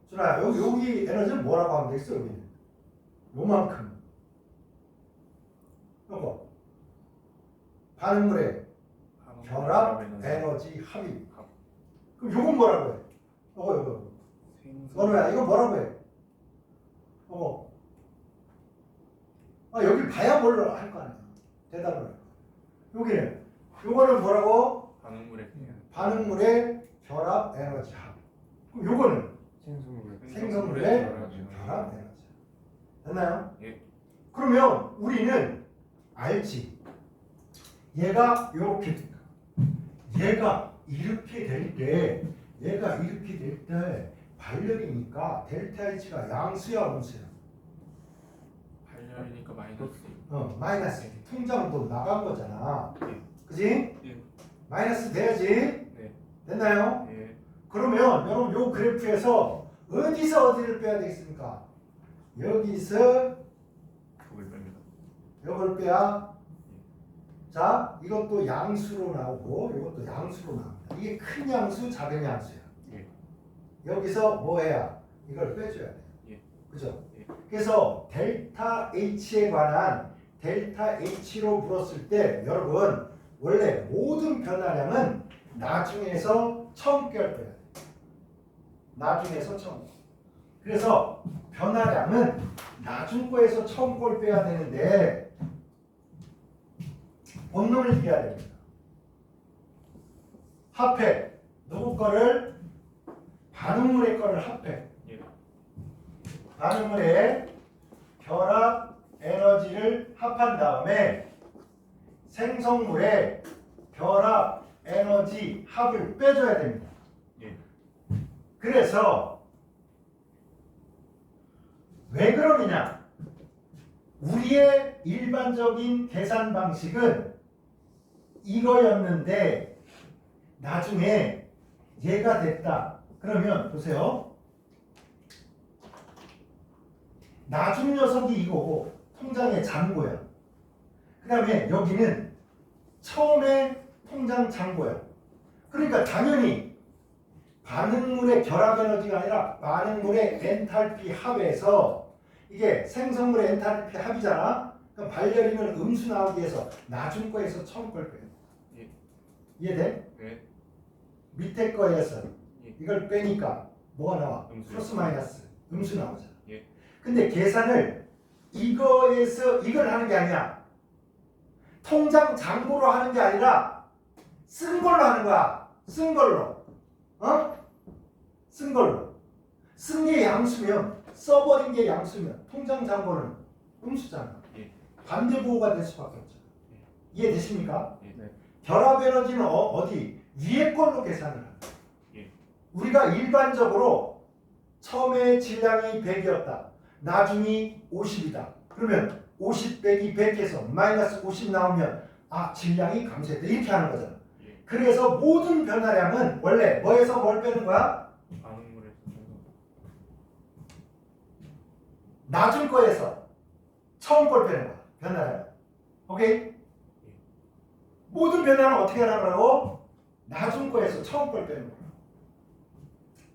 준아야, 여기 에너지는 뭐라고 하면 되겠어? 여기는 요만큼. 요거 반응물의 결합 에너지 합이. 그럼 요건 뭐라고 해? 요거. 원우야, 이거 뭐라고 해? 여기 봐야 뭘 할 거 아니야. 대답을. 여기는 요거는 뭐라고? 반응물의 결합 에너지 합. 그럼 요거는 생성물의 결합 에너지. 됐나요? 예. 그러면 우리는 알지. 얘가 이렇게 될 때 발열이니까 델타 H가 양수야 음수야. 발열이니까 마이너스. 마이너스. 통장도 나간 거잖아. 예. 그지? 예. 마이너스 돼야지. 네. 됐나요? 예. 그러면 여러분 요 그래프에서 어디서 어디를 빼야 되겠습니까? 여기서 그걸 뺍니다. 요걸 빼야. 자, 이것도 양수로 나오고 이것도 양수로 나옵니다. 이게 큰 양수, 작은 양수야. 예. 여기서 뭐 해야? 이걸 빼줘야 돼. 예. 그죠? 예. 그래서 델타 H에 관한 델타 H로 물었을 때 여러분 원래 모든 변화량은 나중에서 처음 걸 빼야 돼. 나중에서 처음. 그래서 변화량은 나중 거에서 처음 걸 빼야 되는데 본능을 이겨야 됩니다. 합해. 누구 거를? 반응물의 거를 합해. 예. 반응물의 결합 에너지를 합한 다음에 생성물의 결합 에너지 합을 빼줘야 됩니다. 예. 그래서 왜 그러느냐? 우리의 일반적인 계산 방식은 이거였는데 나중에 얘가 됐다. 그러면 보세요. 나중 녀석이 이거고 통장의 잔고야. 그 다음에 여기는 처음에 통장 잔고야. 그러니까 당연히 반응물의 결합 에너지가 아니라 반응물의 엔탈피 합에서 이게 생성물의 엔탈피 합이잖아. 그럼 발열이면 음수 나오기 위해서 나중 거에서 처음 걸 빼요. 예. 이해돼? 네. 밑에 거에서 예. 이걸 빼니까 뭐가 나와? 음수. 플러스 마이너스 음수 나오잖아. 예. 근데 계산을 이거에서 이걸 하는 게 아니야. 통장 잔고로 하는 게 아니라 쓴 걸로 하는 거야. 쓴 걸로. 쓴 걸로. 쓴 게 양수면 써버린 게 양수면 통장 잔고는 음수잖아. 예. 반대 보호가 될 수밖에 없잖아. 이해되십니까? 예. 네. 결합 에너지는 어디? 위에 걸로 계산을 한다. 예. 우리가 일반적으로 처음에 질량이 100이었다. 나중이 50이다. 그러면 50 빼기 100에서 마이너스 50 나오면 질량이 감소했다. 이렇게 하는 거잖아. 예. 그래서 모든 변화량은 원래 뭐에서 뭘 빼는 거야? 반응물에서 생성. 나중 거에서 처음 걸 빼는 거야. 변화량. 오케이? 모든 변화는 어떻게 하는 거라고? 나중 거에서 처음 걸 빼는 거야.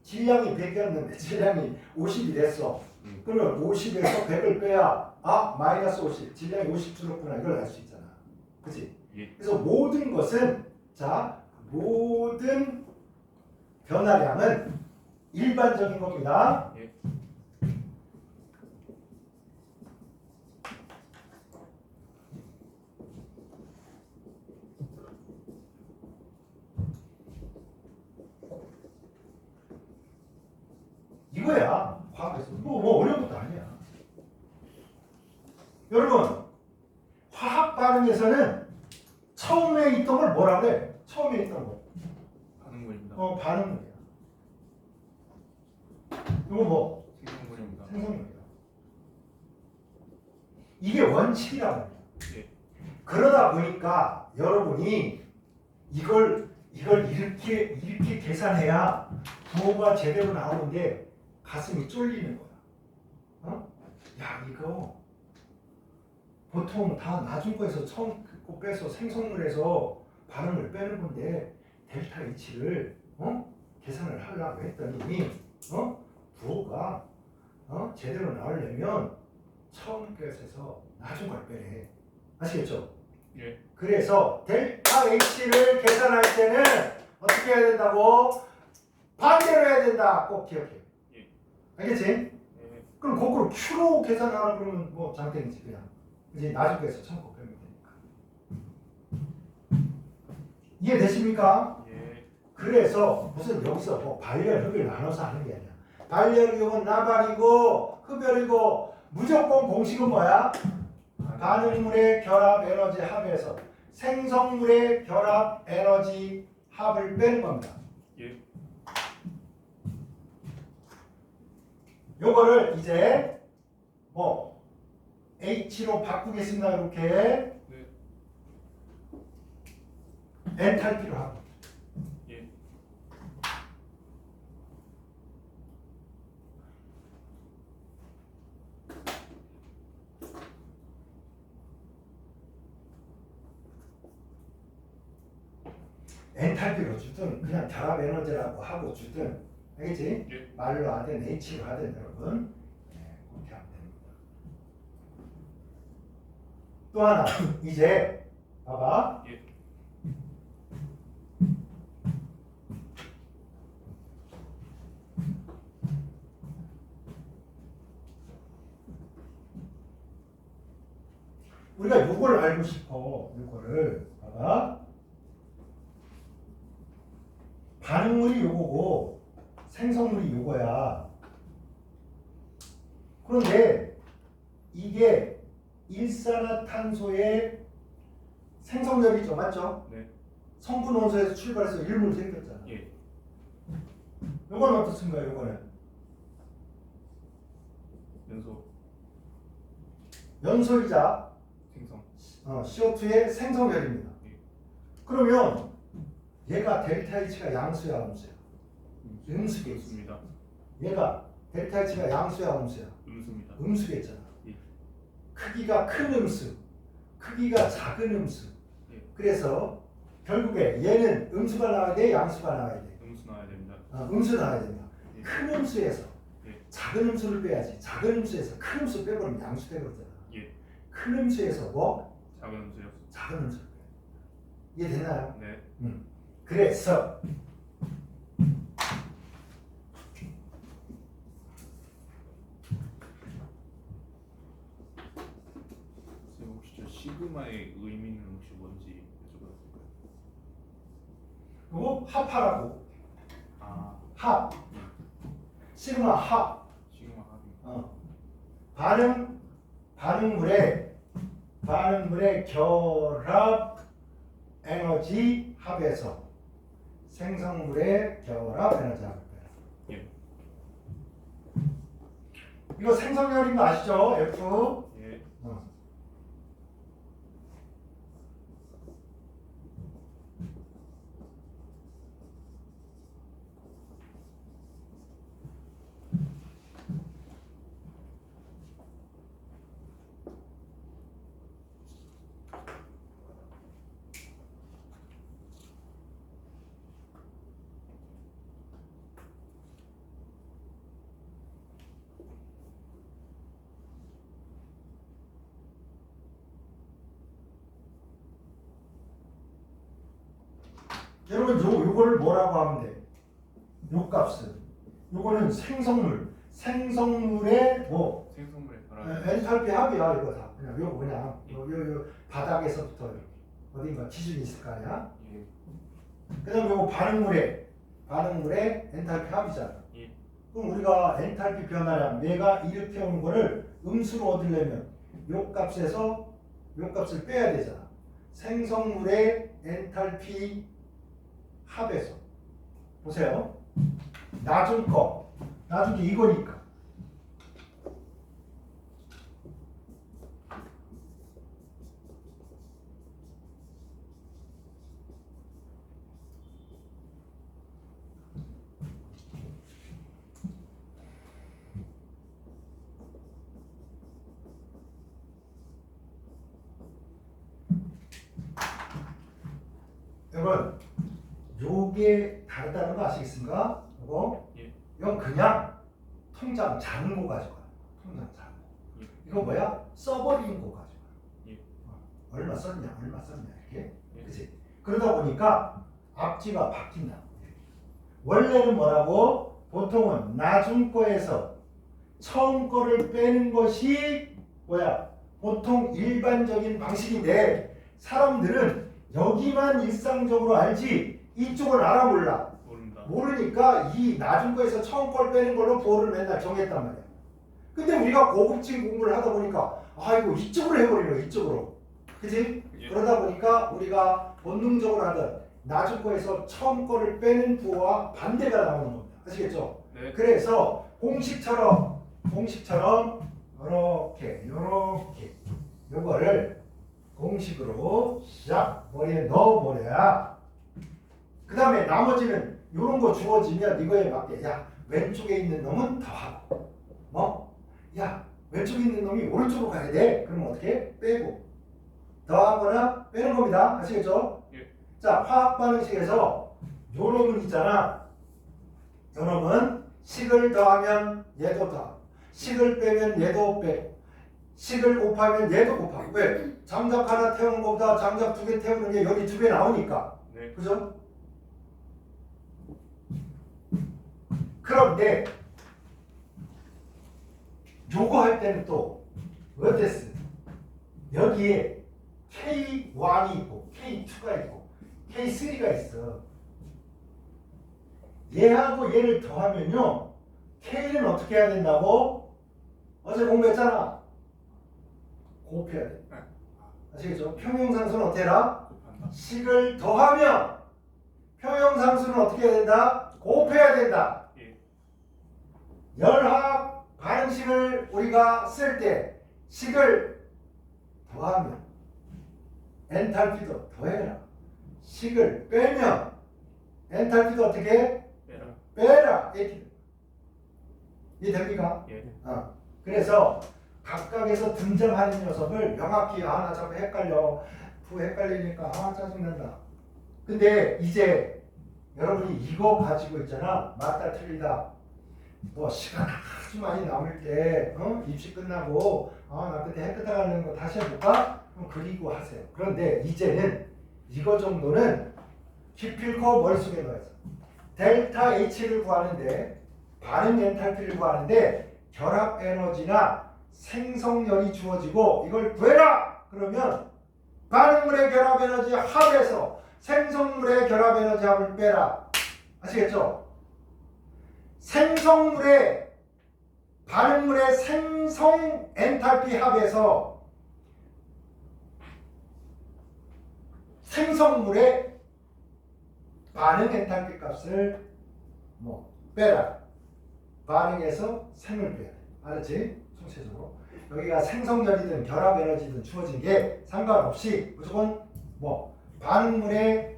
질량이 100이었는데 질량이 50이 됐어. 그러면 50에서 100을 빼야 마이너스 50. 질량이 50 줄었구나. 이걸 알 수 있잖아. 그치? 예. 그래서 모든 것은 모든 변화량은 일반적인 겁니다. 예. 이거야. 과학에서. 뭐 어려운 것도 아니야. 여러분, 화학 반응에서는 처음에 있던 걸 뭐라 그래? 처음에 있던 거. 반응물입니다. 반응물이야. 이거 뭐? 생성물입니다. 생성물이야. 이게 원칙이라고 합니다. 예. 그러다 보니까 여러분이 이걸 이렇게 계산해야 부호가 제대로 나오는데 가슴이 쫄리는 거야. 야, 이거 보통 다 나중 거에서 처음 거 빼서 생성물에서 반응을 빼는 건데 델타 H를 계산을 하려고 했더니 부호가 제대로 나오려면 처음 것에서 나중 걸 빼래. 아시겠죠? 예. 그래서 델타 H를 계산할 때는 어떻게 해야 된다고? 반대로 해야 된다. 꼭 기억해. 예. 알겠지? 예. 그럼 거꾸로 Q로 계산하라 그러면 뭐 장땡이지 그냥. 이제 나중 거에서 처음 거 빼면 되니까. 이해되십니까? 예. 그래서 무슨 여기서 뭐 발열, 흡열 나눠서 하는 게 아니야. 발열이고 나발이고 흡열이고 무조건 공식은 뭐야? 반응물의 결합 에너지 합에서 생성물의 결합 에너지 합을 빼는 겁니다. 예. 요거를 이제 뭐 H로 바꾸겠습니다. 이렇게 네. 엔탈피로 하고. 예. 엔탈피로 주든 그냥 결합 에너지라고 하고 주든 알겠지? 예. 말로 하든 H로 하든 여러분 그렇게 하면 됩니다. 또 하나 이제 봐봐. 예. 우리가 요걸 알고 싶어. 요거를 봐봐. 반응물이 요거고 생성물이 요거야. 그런데 이게 일산화탄소의 생성력이죠, 맞죠? 네. 성분 원소에서 출발해서 일물 생겼잖아. 예. 요거는 어떻습니까? 요거는 연소 연소이자 생성. CO2의 생성열입니다. 예. 그러면 얘가 델타 H가 양수야 음수야? 음수겠지. 음수입니다. 얘가 델타 H가 양수야 음수야? 음수입니다. 음수겠잖아. 예. 크기가 큰 음수, 크기가 작은 음수. 예. 그래서 결국에 얘는 음수가 나와야 돼, 양수가 나와야 돼. 음수 나와야 됩니다. 음수 나와야 된다. 예. 큰 음수에서 예. 작은 음수를 빼야지. 작은 음수에서 큰 음수 빼버리면 양수 되거든. 예. 큰 음수에서 뭐? 작은 음수요. 작은 음수를 빼. 이해되나요? 네. 그래서 선생님 혹시 저 시그마의 의미는 혹시 뭔지 여쭤봐도 될까요? 요거 합하라고. 아, 합. 시그마 합. 시그마 합이. 반응물의 결합 에너지 합에서 생성물의 결합 에너지 합을 빼라. 예. 이거 생성열인 거 아시죠? F. 예. 여러분 요거를 뭐라고 하면 돼? 요 값은 요거는 생성물의 뭐 생성물의 결합. 엔탈피 합이야. 이거 다 그냥 요거 그냥 요 바닥에서부터 이렇게 어딘가 기준이 있을 거 아니야? 예. 그다음 요거 반응물의 엔탈피 합이잖아. 예. 그럼 우리가 엔탈피 변화량 내가 이렇게 오는 거를 음수로 얻으려면 요 값에서 요 값을 빼야 되잖아. 생성물의 엔탈피 합에서 보세요. 나중 게 이거니까. 여러분, 요게 다르다는 거 아시겠습니까? 이거? 예. 이건 그냥 통장 잔고 가져가요. 통장 잔고. 예. 이거 뭐야? 써버리는 거 가져가요. 예. 얼마 썼냐 이렇게. 예. 그치? 그러다 보니까 앞뒤가 바뀐다. 원래는 뭐라고? 보통은 나중 거에서 처음 거를 빼는 것이 뭐야? 보통 일반적인 방식인데 사람들은 여기만 일상적으로 알지 이쪽은 알아 몰라. 모릅니다. 모르니까 이 낮은 거에서 처음 걸 빼는 걸로 부호를 맨날 정했단 말이야. 근데 우리가 고급진 공부를 하다 보니까 아이고 이쪽으로 해버리는 거야. 이쪽으로. 그치? 예. 그러다 보니까 우리가 본능적으로 하던 낮은 거에서 처음 거를 빼는 부호와 반대가 나오는 겁니다. 아시겠죠? 네. 그래서 공식처럼 요렇게 요거를 공식으로 싹 머리에 넣어버려야 그 다음에 나머지는 요런 거 주어지면 이거에 맞게 야 왼쪽에 있는 놈은 더하고 뭐? 야 왼쪽에 있는 놈이 오른쪽으로 가야 돼. 그러면 어떻게? 빼고 더하거나 빼는 겁니다. 아시겠죠? 예. 자 화학 반응식에서 요 놈은 있잖아. 요 놈은 식을 더하면 얘도 더하고 식을 빼면 얘도 빼고 식을 곱하면 얘도 곱하고 왜? 장작 하나 태우는 것보다 장작 두 개 태우는 게 여기 두 배 나오니까. 네. 그죠? 그런데 요거 할 때는 또 어땠어? 여기에 K1이 있고 K2가 있고 K3가 있어. 얘하고 얘를 더하면요 K는 어떻게 해야 된다고? 어제 공부했잖아. 곱해야 돼. 아시겠죠? 평형상수는 어떻게 해라? 곱한다. 식을 더하면 평형상수는 어떻게 해야 된다? 곱해야 된다. 예. 열합 반응식을 우리가 쓸 때 식을 더하면 엔탈피도 더해라. 식을 빼면 엔탈피도 어떻게 해? 빼라. 빼라. 이렇게 이해됩니까? 예. 그래서 각각에서 등장하는 녀석을 명확히 나 자꾸 헷갈려. 헷갈리니까 짜증난다. 근데 이제 여러분이 이거 가지고 있잖아. 맞다 틀리다. 뭐 시간 아주 많이 남을 때 입시 끝나고 나 그때 해 끝나가는 거 다시 해볼까? 그럼 그리고 하세요. 그런데 이제는 이거 정도는 기필코 머릿속에 넣어서 델타 H를 구하는데 반응 엔탈피를 구하는데 결합 에너지나 생성열이 주어지고 이걸 구해라! 그러면 반응물의 결합 에너지 합에서 생성물의 결합 에너지 합을 빼라. 아시겠죠? 생성물의 반응물의 생성 엔탈피 합에서 생성물의 반응 엔탈피 값을 빼라. 반응에서 생을 빼야 돼. 알았지? 총체적으로. 여기가 생성열이든 결합 에너지든 주어진 게 상관없이 무조건 반응물의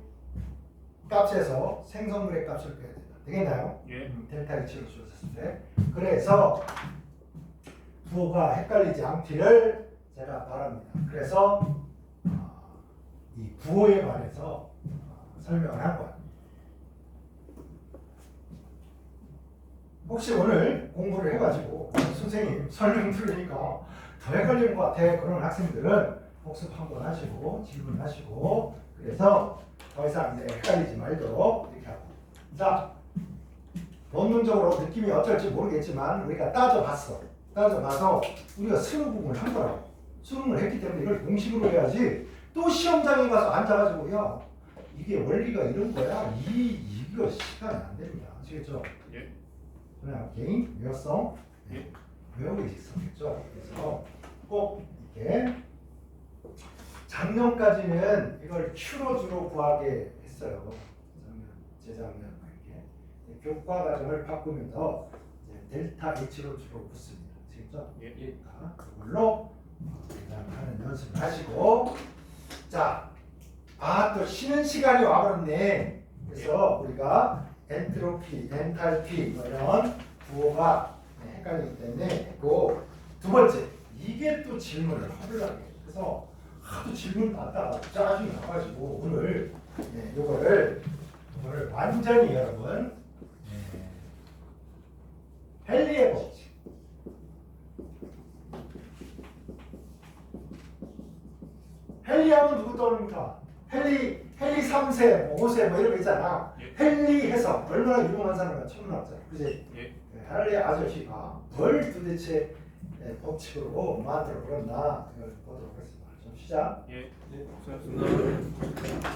값에서 생성물의 값을 빼야 된다. 되겠나요? 예. 델타 H로 주어졌을 때. 그래서 부호가 헷갈리지 않기를 제가 바랍니다. 그래서 이 부호에 관해서 설명을 한 거야. 혹시 오늘 공부를 해가지고 선생님 설명 들으니까 더 헷갈리는 것 같아. 그런 학생들은 복습 한번 하시고 질문하시고 그래서 더 이상 이제 헷갈리지 말도록 이렇게 하고. 자, 본능적으로 느낌이 어쩔지 모르겠지만 우리가 따져봤어. 따져봐서 우리가 수능을 한 거라고. 수능을 했기 때문에 이걸 공식으로 해야지. 또 시험장에 가서 앉아가지고 야 이게 원리가 이런 거야. 이거 시간이 안 됩니다. 아시겠죠? 예. 그냥 개인 외워성 예. 외우고 있었겠죠. 그래서 꼭 이렇게 작년까지는 이걸 Q로 주로 구하게 했어요. 재작년 이렇게 교과 과정을 바꾸면서 이제 델타 H로 주로 붙습니다. 아시겠죠? 예. 그걸로 하는 연습을 하시고 자, 또 쉬는 시간이 와버렸네. 그래서 우리가 엔트로피, 엔탈피 이런 부호가 헷갈리기 때문에 했고 두 번째 이게 또 질문을 하려고 해요. 그래서 하도 질문 받다가 짜증이 나가지고 오늘 이거를 완전히 여러분 헨리의 법칙 헨리 하면 누구 떠오릅니까? 헨리 3세, 5세 이런 거 있잖아. 예. 헨리 해석 얼마나 유명한 사람이야. 천문학자. 그지? 예. 헨리 아저씨가 뭘 도대체 법칙으로 만들어 버렸나 이걸 보도록 하겠습니다. 좀 시작. 예. 수고하셨습니다.